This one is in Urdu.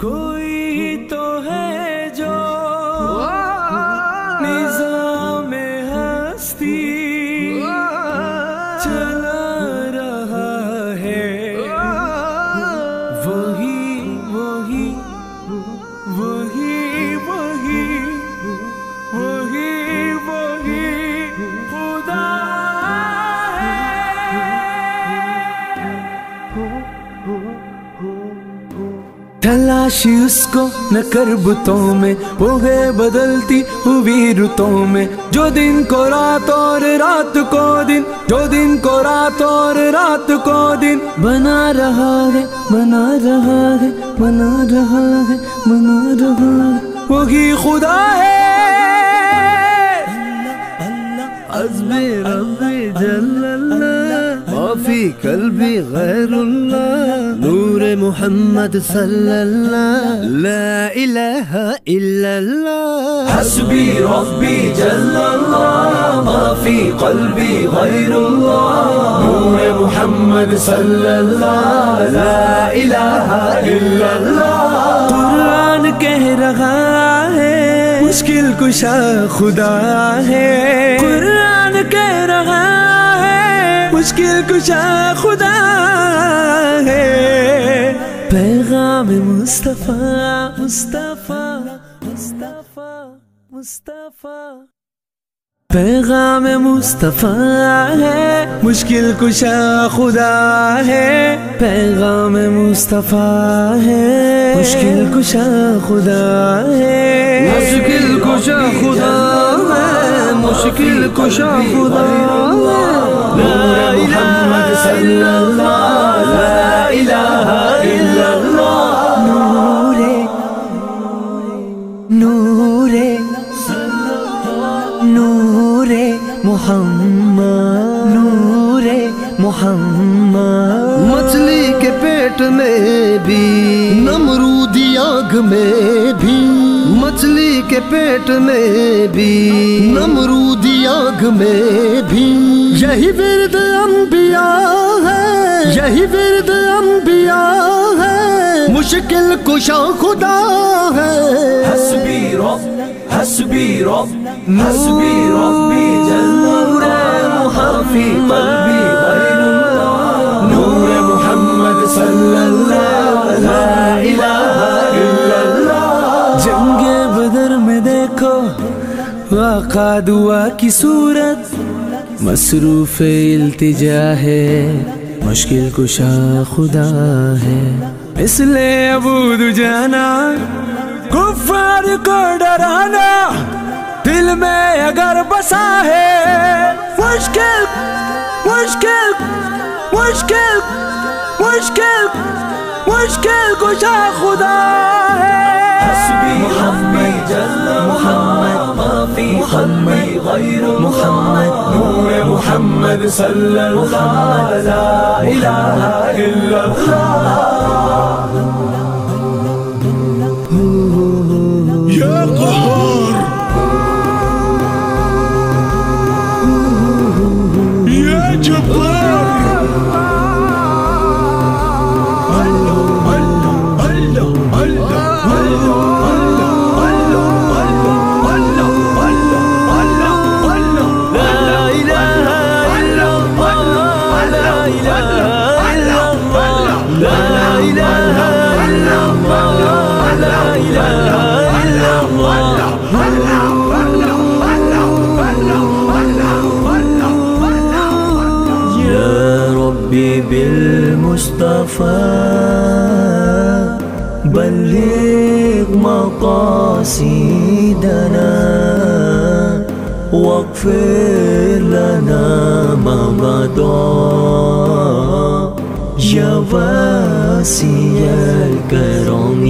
کوئی تو ہے جو نظام ہستی چلا رہا ہے، وہی وہی وہی وہی وہی وہی خدا تلاشی اس کو نہ کر بتوں میں، وہ ہے بدلتی ہوئی رتوں میں، جو دن کو رات اور رات کو دن، جو دن کو رات اور رات کو دن بنا رہا ہے، بنا رہا ہے، بنا رہا ہے، بنا رہا ہے، وہی خدا ہے۔ حسبی ربی جل اللہ وفی قلبی غیر اللہ، نور محمد صلی اللہ، لا الہ الا اللہ۔ حسبی ربی جل اللہ ما فی قلبی غیر اللہ، نور محمد صلی اللہ، لا الہ الا اللہ۔ قرآن کہہ رہا ہے مشکل کشا خدا ہے، قرآن کہہ رہا ہے مشکل کشا خدا ہے، پیغام مصطفیٰ مصطفیٰ مصطفیٰ مصطفیٰ، پیغام مصطفیٰ ہے مشکل کشا خدا ہے، پیغام مصطفیٰ ہے مشکل کشا خدا ہے، مشکل کشا خدا ہے، مشکل کشا خدا ہے، نور محمد صلی اللہ، لا الہ الا اللہ، نور نور محمد، نور محمد۔ مچھلی کے پیٹ میں بھی نمرودی آگ میں بھی، مچھلی کے پیٹ میں بھی نمرودی آگ میں بھی، یہی ورد انبیاء ہے، یہی ورد انبیاء ہے، مشکل کشا خدا ہے۔ حسبی رب حسبی رب حسبی ربی جل اللہ فی قلبی غیر اللہ، نور محمد صلی اللہ، لا الہ الا اللہ۔ جنگ بدر میں دیکھو واقع دعا کی صورت، مصروف التجا ہے مشکل کشا خدا ہے، اس لیے ابو دجانا کفار کو ڈرانا دل میں اگر بسا ہے، مشکل مشکل مشکل مشکل مشکل کشا خدا ہے۔ حسبی محمد جل محمد ما فی قلبی غیر محمد، نور محمد صلی اللہ، لا الہ الا اللہ۔ یا قہار یا جبار، بالمصطفى بلغ مقاصدنا واغفر لنا ما مضى يا واسع الكرم